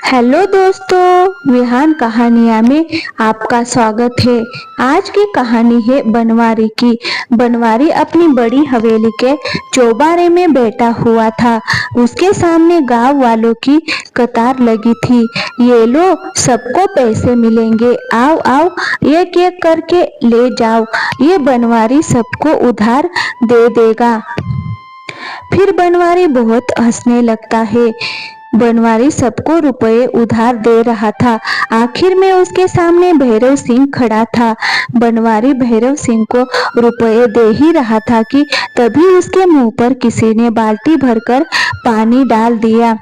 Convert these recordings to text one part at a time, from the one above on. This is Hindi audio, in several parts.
हेलो दोस्तों, विहान कहानियाँ में आपका स्वागत है। आज की कहानी है बनवारी की। बनवारी अपनी बड़ी हवेली के चौबारे में बैठा हुआ था। उसके सामने गांव वालों की कतार लगी थी। ये लो, सबको पैसे मिलेंगे, आओ आओ, एक एक करके ले जाओ। ये बनवारी सबको उधार दे देगा। फिर बनवारी बहुत हंसने लगता है। बनवारी सबको रुपए उधार दे रहा था। आखिर में उसके सामने भैरव सिंह खड़ा था। बनवारी भैरव सिंह को रुपए दे ही रहा था कि तभी उसके मुंह पर किसी ने बाल्टी भरकर पानी डाल दिया।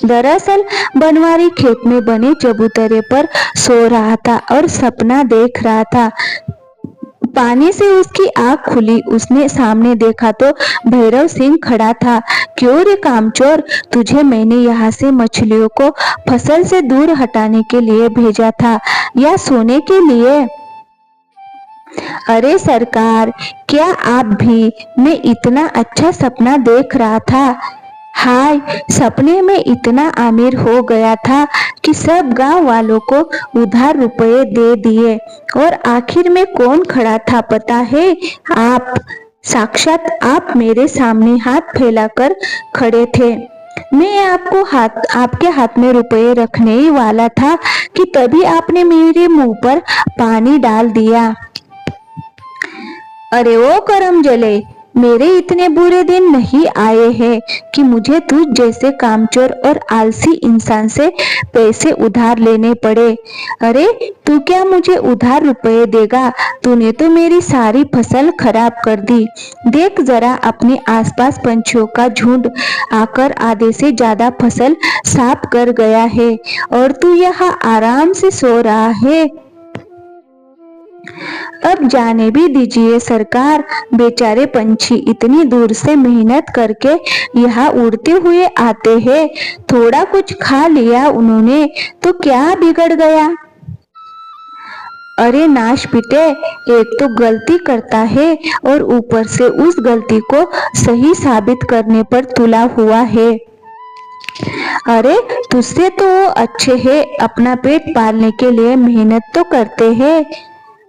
दरअसल बनवारी खेत में बने चबूतरे पर सो रहा था और सपना देख रहा था। पानी से उसकी आंख खुली। उसने सामने देखा तो भैरव सिंह खड़ा था। क्यों रे कामचोर, तुझे मैंने यहाँ से मछलियों को फसल से दूर हटाने के लिए भेजा था या सोने के लिए? अरे सरकार, क्या आप भी? मैं इतना अच्छा सपना देख रहा था। हाय, सपने में इतना अमीर हो गया था कि सब गांव वालों को उधार रुपए दे दिए। और आखिर में कौन खड़ा था पता है? आप, साक्षात आप मेरे सामने हाथ फैलाकर खड़े थे। मैं आपके हाथ में रुपए रखने ही वाला था कि तभी आपने मेरे मुंह पर पानी डाल दिया। अरे ओ करम जले, मेरे इतने बुरे दिन नहीं आए हैं कि मुझे तुझ जैसे कामचोर और आलसी इंसान से पैसे उधार लेने पड़े। अरे तू क्या मुझे उधार रुपए देगा? तूने तो मेरी सारी फसल खराब कर दी। देख जरा, अपने आसपास पंछियों का झुंड आकर आधे से ज्यादा फसल साफ कर गया है और तू यहाँ आराम से सो रहा है। अब जाने भी दीजिए सरकार, बेचारे पंछी इतनी दूर से मेहनत करके यहाँ उड़ते हुए आते हैं। थोड़ा कुछ खा लिया उन्होंने तो क्या बिगड़ गया? अरे नाश पिटे, एक तो गलती करता है और ऊपर से उस गलती को सही साबित करने पर तुला हुआ है। अरे तुझसे तो वो अच्छे हैं, अपना पेट पालने के लिए मेहनत तो करते हैं।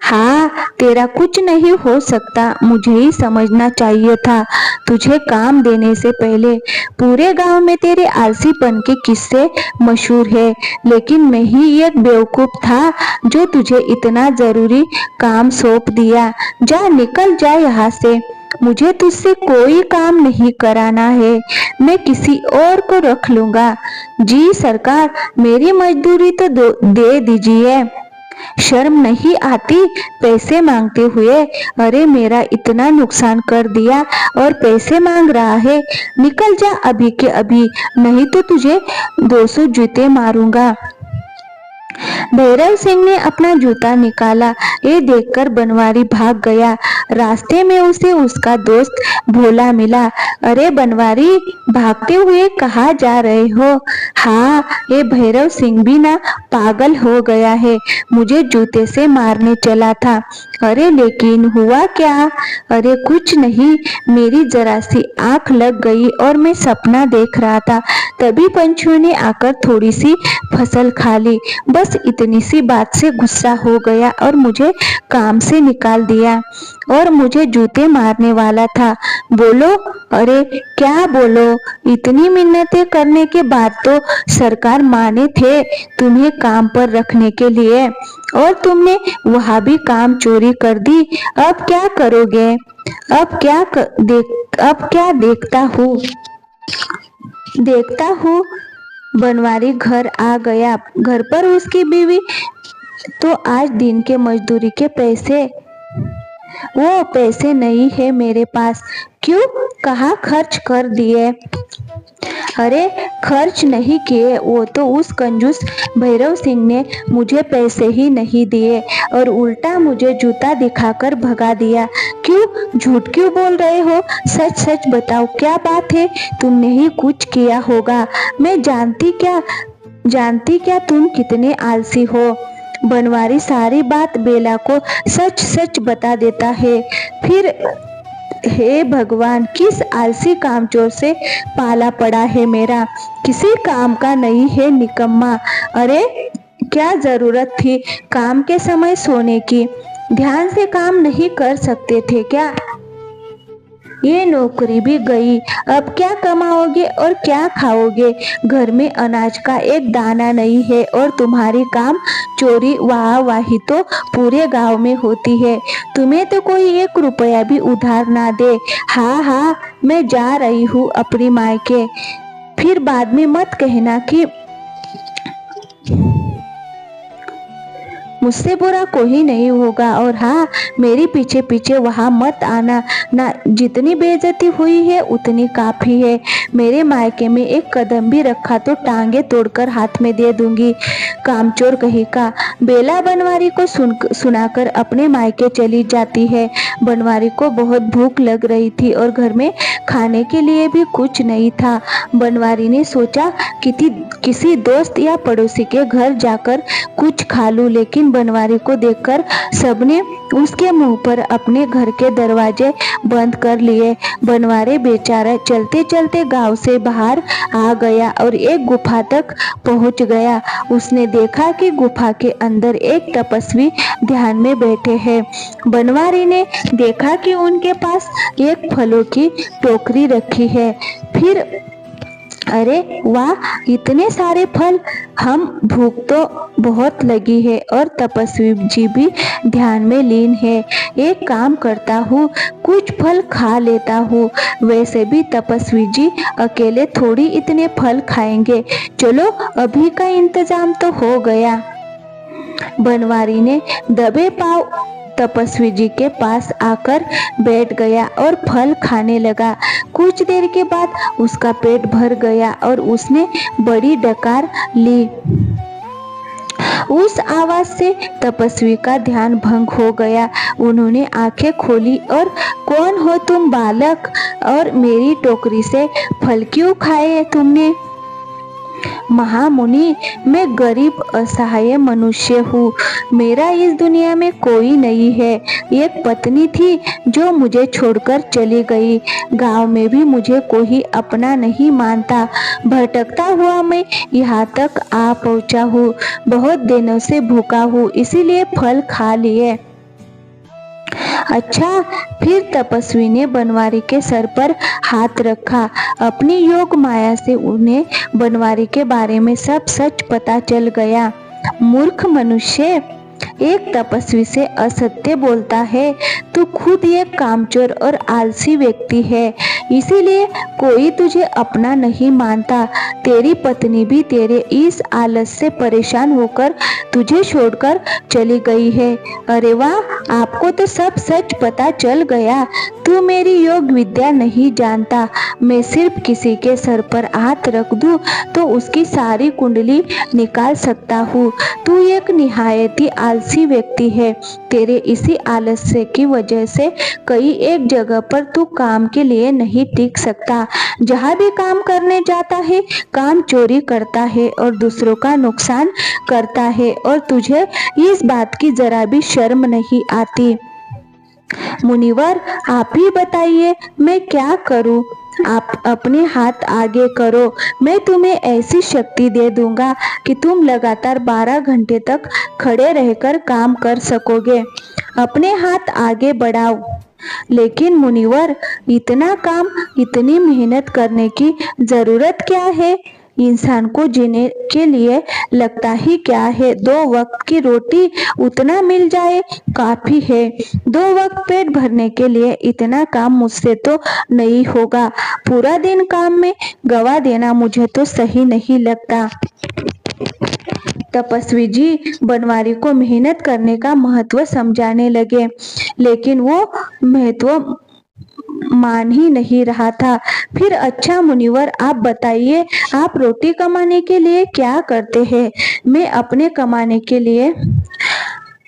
हाँ, तेरा कुछ नहीं हो सकता, मुझे ही समझना चाहिए था। तुझे काम देने से पहले पूरे गांव में तेरे आलसीपन के किस्से मशहूर है, लेकिन मैं ही एक बेवकूफ था जो तुझे इतना जरूरी काम सौंप दिया। जा, निकल जा यहाँ से। मुझे तुझसे कोई काम नहीं कराना है, मैं किसी और को रख लूंगा। जी सरकार, मेरी मजदूरी तो दे दीजिए। शर्म नहीं आती पैसे मांगते हुए? अरे मेरा इतना नुकसान कर दिया और पैसे मांग रहा है। निकल जा अभी के अभी, नहीं तो तुझे 200 जूते मारूंगा। भैरव सिंह ने अपना जूता निकाला। ये देखकर बनवारी भाग गया। रास्ते में उसे उसका दोस्त भोला मिला। अरे बनवारी, भागते हुए कहाँ जा रहे हो? हाँ, ये भैरव सिंह भी ना पागल हो गया है, मुझे जूते से मारने चला था। अरे लेकिन हुआ क्या? अरे कुछ नहीं, मेरी जरा सी आंख लग गई और मैं सपना देख रहा था, तभी पंछियों ने आकर थोड़ी सी फसल खा ली। बस इतनी सी बात से गुस्सा हो गया और मुझे काम से निकाल दिया और मुझे जूते मारने वाला था। बोलो। अरे क्या बोलो? इतनी मिन्नतें करने के बाद तो सरकार माने थे तुम्हें काम पर रखने के लिए, और तुमने वहां भी काम चोरी कर दी। अब क्या करोगे? अब क्या देखता हूँ। बनवारी घर आ गया। घर पर उसकी बीवी तो आज दिन के मजदूरी के पैसे, वो पैसे नहीं है मेरे पास। क्यों? कहाँ खर्च कर दिए? अरे खर्च नहीं किए, वो तो उस कंजूस भैरव सिंह ने मुझे पैसे ही नहीं दिए और उल्टा मुझे जूता दिखाकर भगा दिया। क्यों झूठ क्यों बोल रहे हो? सच सच बताओ, क्या बात है? तुमने ही कुछ किया होगा। मैं जानती क्या तुम कितने आलसी हो। बनवारी सारी बात बेला को सच सच बता देता है। हे भगवान, किस आलसी कामचोर से पाला पड़ा है मेरा। किसी काम का नहीं है निकम्मा। अरे क्या जरूरत थी काम के समय सोने की। ध्यान से काम नहीं कर सकते थे क्या। ये नौकरी भी गई, अब क्या कमाओगे और क्या खाओगे। घर में अनाज का एक दाना नहीं है और तुम्हारी काम चोरी वाहवाही तो पूरे गांव में होती है। तुम्हें तो कोई 1 रुपया भी उधार ना दे। हाँ हाँ, मैं जा रही हूँ अपनी मायके। फिर बाद में मत कहना कि मुझसे बुरा कोई नहीं होगा। और हाँ, मेरी पीछे पीछे वहां मत आना ना। जितनी बेइज्जती हुई है उतनी काफी है। मेरे मायके में एक कदम भी रखा तो टांगे तोड़कर हाथ में दे दूंगी। कामचोर कहीं का। बेला बनवारी को सुनाकर अपने मायके चली जाती है। बनवारी को बहुत भूख लग रही थी और घर में खाने के लिए भी कुछ नहीं था। बनवारी ने सोचा कि किसी दोस्त या पड़ोसी के घर जाकर कुछ खा लूं, लेकिन बनवारी को देखकर सबने उसके मुंह पर अपने घर के दरवाजे बंद कर लिए। बनवारी बेचारा चलते चलते गांव से बाहर आ गया और एक गुफा तक पहुंच गया। उसने देखा कि गुफा के अंदर एक तपस्वी ध्यान में बैठे हैं। बनवारी ने देखा कि उनके पास एक फलों की टोकरी रखी है। फिर अरे वाह, इतने सारे फल। हम भूख तो बहुत लगी है और तपस्वी जी भी ध्यान में लीन है। एक काम करता हूँ, कुछ फल खा लेता हूँ। वैसे भी तपस्वी जी अकेले थोड़ी इतने फल खाएंगे। चलो अभी का इंतजाम तो हो गया। बनवारी ने दबे पांव तपस्वी जी के पास आकर बैठ गया और फल खाने लगा। कुछ देर के बाद उसका पेट भर गया और उसने बड़ी डकार ली। उस आवाज से तपस्वी का ध्यान भंग हो गया। उन्होंने आंखें खोली और कौन हो तुम बालक, और मेरी टोकरी से फल क्यों खाए तुमने। महामुनि, मैं गरीब असहाय मनुष्य हूँ। मेरा इस दुनिया में कोई नहीं है। एक पत्नी थी जो मुझे छोड़कर चली गई। गांव में भी मुझे कोई अपना नहीं मानता। भटकता हुआ मैं यहाँ तक आ पहुँचा हूँ। बहुत दिनों से भूखा हूँ, इसीलिए फल खा लिए। अच्छा। फिर तपस्वी ने बनवारी के सर पर हाथ रखा। अपनी योग माया से उन्हें बनवारी के बारे में सब सच पता चल गया। मूर्ख मनुष्य, एक तपस्वी से असत्य बोलता है। तू खुद एक कामचोर और आलसी व्यक्ति है, इसीलिए कोई तुझे अपना नहीं मानता। तेरी पत्नी भी तेरे इस आलस से परेशान होकर तुझे छोड़कर चली गई है। अरे वाह, आपको तो सब सच पता चल गया। तू मेरी योग विद्या नहीं जानता। मैं सिर्फ किसी के सर पर हाथ रख दूं तो उसकी सारी कुंडली निकाल सकता हूँ। तू एक निहायती आलसी व्यक्ति है। तेरे इसी आलस्य की वजह से कई एक जगह पर तू काम के लिए नहीं टिक सकता। जहाँ भी काम करने जाता है, काम चोरी करता है और दूसरों का नुकसान करता है, और तुझे इस बात की जरा भी शर्म नहीं आती। मुनिवर, आप ही बताइए मैं क्या करूं। आप अपने हाथ आगे करो। मैं तुम्हें ऐसी शक्ति दे दूंगा कि तुम लगातार 12 घंटे तक खड़े रहकर काम कर सकोगे। अपने हाथ आगे बढ़ाओ। लेकिन मुनिवर, इतना काम, इतनी मेहनत करने की जरूरत क्या है। इंसान को जीने के लिए लगता ही क्या है। 2 वक्त की रोटी उतना मिल जाए काफी है। 2 वक्त पेट भरने के लिए इतना काम मुझसे तो नहीं होगा। पूरा दिन काम में गवा देना मुझे तो सही नहीं लगता। तपस्वी जी बनवारी को मेहनत करने का महत्व समझाने लगे, लेकिन वो महत्व मान ही नहीं रहा था। फिर अच्छा मुनिवर, आप बताइए, आप रोटी कमाने के लिए क्या करते हैं। मैं अपने कमाने के लिए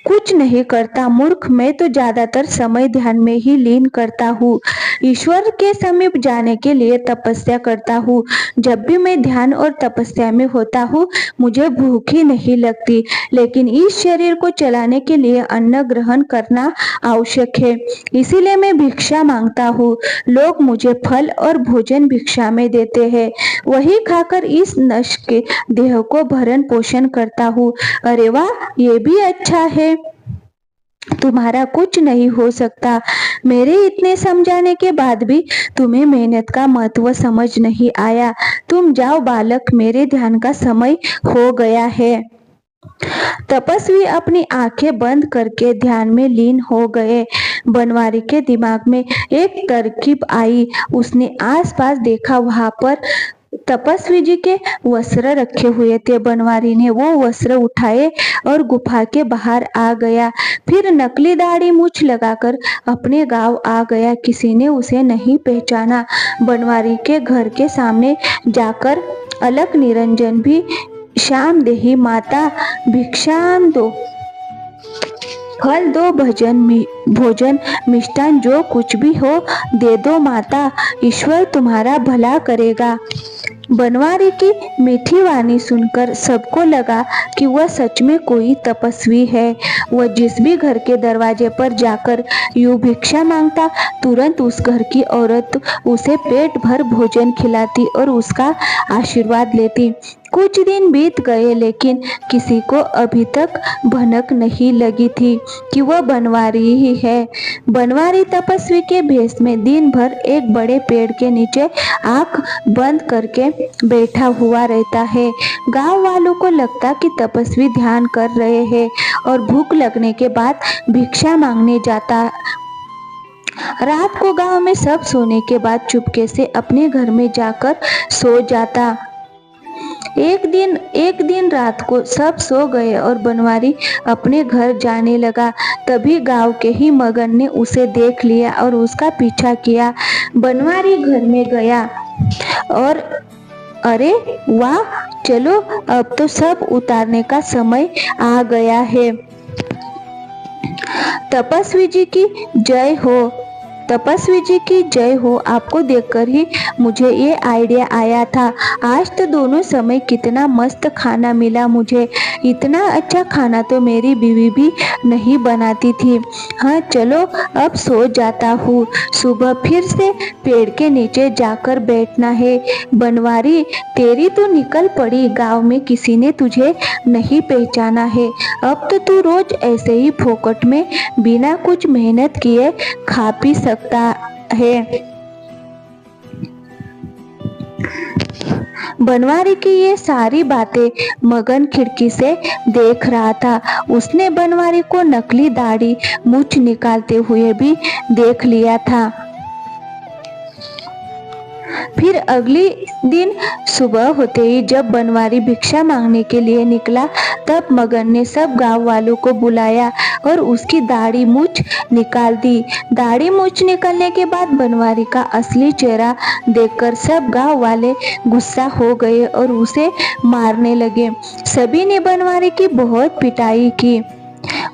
कुछ नहीं करता मूर्ख, मैं तो ज्यादातर समय ध्यान में ही लीन करता हूँ। ईश्वर के समीप जाने के लिए तपस्या करता हूँ। जब भी मैं ध्यान और तपस्या में होता हूँ मुझे भूख ही नहीं लगती, लेकिन इस शरीर को चलाने के लिए अन्न ग्रहण करना आवश्यक है, इसीलिए मैं भिक्षा मांगता हूँ। लोग मुझे फल और भोजन भिक्षा में देते हैं, वही खाकर इस नष्ट के देह को भरण पोषण करता हूँ। अरे वाह, ये भी अच्छा है। तुम्हारा कुछ नहीं हो सकता। मेरे इतने समझाने के बाद भी तुम्हें मेहनत का महत्व समझ नहीं आया। तुम जाओ बालक, मेरे ध्यान का समय हो गया है। तपस्वी अपनी आंखें बंद करके ध्यान में लीन हो गए। बनवारी के दिमाग में एक तरकीब आई। उसने आसपास देखा, वहां पर तपस्वी जी के वस्त्र रखे हुए थे। बनवारी ने वो वस्त्र उठाए और गुफा के बाहर आ गया। फिर नकली दाढ़ी मूछ लगाकर अपने गांव आ गया। किसी ने उसे नहीं पहचाना। बनवारी के घर के सामने जाकर अलख निरंजन भी, श्याम देही माता भिक्षान दो, फल दो, भोजन मिष्ठान जो कुछ भी हो दे दो माता, ईश्वर तुम्हारा भला करेगा। बनवारी की मीठी वाणी सुनकर सबको लगा कि वह सच में कोई तपस्वी है। वह जिस भी घर के दरवाजे पर जाकर यूं भिक्षा मांगता, तुरंत उस घर की औरत उसे पेट भर भोजन खिलाती और उसका आशीर्वाद लेती। कुछ दिन बीत गए, लेकिन किसी को अभी तक भनक नहीं लगी थी कि वह बनवारी ही है। बनवारी तपस्वी के भेष में दिन भर एक बड़े पेड़ के नीचे आंख बंद करके बैठा हुआ रहता है। गांव वालों को लगता कि तपस्वी ध्यान कर रहे हैं और भूख लगने के बाद भिक्षा मांगने जाता। रात को गांव में सब सोने के बाद चुपके से अपने घर में जाकर सो जाता। एक दिन रात को सब सो गए और बनवारी अपने घर जाने लगा। तभी गांव के ही मगन ने उसे देख लिया और उसका पीछा किया। बनवारी घर में गया और अरे वाह, चलो अब तो सब उतारने का समय आ गया है। तपस्वी जी की जय हो, तपस्वी जी की जय हो। आपको देखकर ही मुझे ये आइडिया आया था। आज तो दोनों समय कितना मस्त खाना मिला मुझे। इतना अच्छा खाना तो मेरी बीवी भी नहीं बनाती थी। हाँ चलो अब सो जाता हूँ, सुबह फिर से पेड़ के नीचे जाकर बैठना है। बनवारी तेरी तो निकल पड़ी, गांव में किसी ने तुझे नहीं पहचाना है। अब तो तू रोज ऐसे ही फोकट में बिना कुछ मेहनत किए खा पी सकता है। बनवारी की ये सारी बातें मगन खिड़की से देख रहा था। उसने बनवारी को नकली दाढ़ी मूछ निकालते हुए भी देख लिया था। फिर अगली दिन सुबह होते ही जब बनवारी भिक्षा मांगने के लिए निकला, तब मगन ने सब गांव वालों को बुलाया और उसकी दाढ़ी मूछ निकाल दी। दाढ़ी मूछ निकलने के बाद बनवारी का असली चेहरा देखकर सब गांव वाले गुस्सा हो गए और उसे मारने लगे। सभी ने बनवारी की बहुत पिटाई की।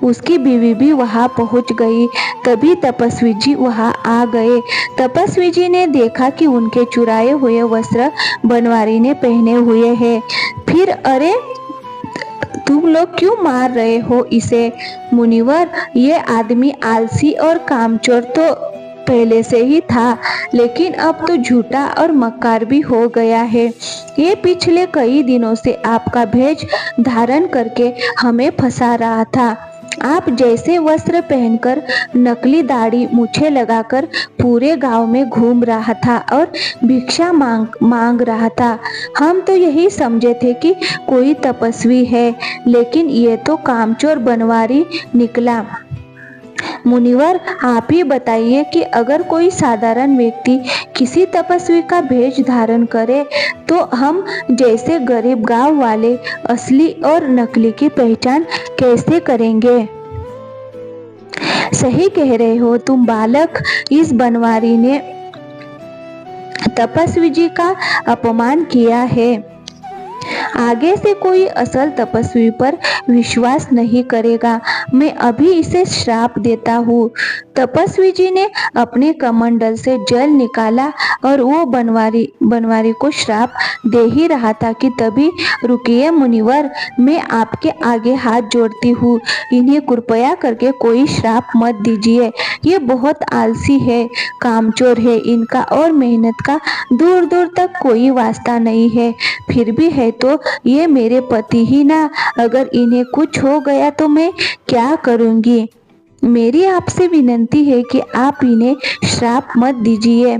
उसकी बीवी भी वहां पहुंच गई। तभी तपस्वी जी वहां आ गए। तपस्वी जी ने देखा कि उनके चुराए हुए वस्त्र बनवारी ने पहने हुए हैं। फिर अरे तुम लोग क्यों मार रहे हो इसे? मुनिवर, ये आदमी आलसी और कामचोर तो पहले से ही था, लेकिन अब तो झूठा और मक्कार भी हो गया है। ये पिछले कई दिनों से आपका भेष धारण करके हमें फंसा रहा था। आप जैसे वस्त्र पहनकर नकली दाढ़ी मूछें लगाकर पूरे गांव में घूम रहा था और भिक्षा मांग रहा था। हम तो यही समझे थे कि कोई तपस्वी है, लेकिन ये तो कामचोर बनवारी निकला। मुनिवर, आप ही बताइए कि अगर कोई साधारण व्यक्ति किसी तपस्वी का भेष धारण करे तो हम जैसे गरीब गांव वाले असली और नकली की पहचान कैसे करेंगे? सही कह रहे हो तुम बालक। इस बनवारी ने तपस्वी जी का अपमान किया है। आगे से कोई असल तपस्वी पर विश्वास नहीं करेगा। मैं अभी इसे श्राप देता हूँ। तपस्वी जी ने अपने कमंडल से जल निकाला और वो बनवारी को श्राप दे ही रहा था कि तभी, रुकिए मुनिवर, मैं आपके आगे हाथ जोड़ती हूँ, इन्हें कृपया करके कोई श्राप मत दीजिए। ये बहुत आलसी है, कामचोर है, इनका और मेहनत का दूर दूर तक कोई वास्ता नहीं है। फिर भी है तो ये मेरे पति ही ना, अगर इन्हें कुछ हो गया तो मैं क्या करूँगी। मेरी आपसे विनती है कि आप इन्हें श्राप मत दीजिए।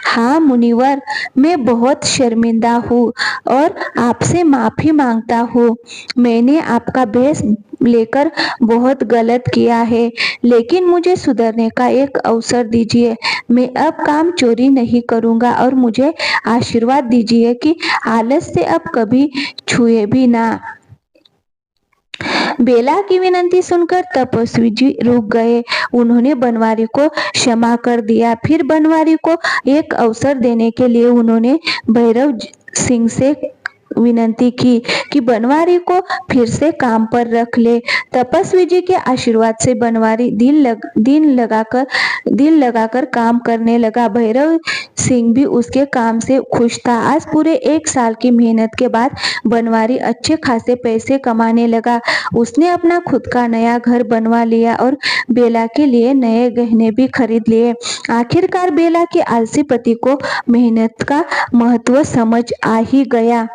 हाँ मुनिवर, मैं बहुत शर्मिंदा हूँ और आपसे माफी मांगता हूँ। मैंने आपका भेष लेकर बहुत गलत किया है, लेकिन मुझे सुधरने का एक अवसर दीजिए। मैं अब काम चोरी नहीं करूँगा और मुझे आशीर्वाद दीजिए कि आलस से अब कभी छुए भी ना। बेला की विनती सुनकर तपस्वी जी रुक गए। उन्होंने बनवारी को क्षमा कर दिया। फिर बनवारी को एक अवसर देने के लिए उन्होंने भैरव सिंह से विनती की कि बनवारी को फिर से काम पर रख ले। तपस्वी जी के आशीर्वाद से बनवारी दिल लगाकर काम करने लगा। भैरव सिंह भी उसके काम से खुश था। आज पूरे 1 साल की मेहनत के बाद बनवारी अच्छे खासे पैसे कमाने लगा। उसने अपना खुद का नया घर बनवा लिया और बेला के लिए नए गहने भी खरीद लिए। आखिरकार बेला के आलसी पति को मेहनत का महत्व समझ आ ही गया।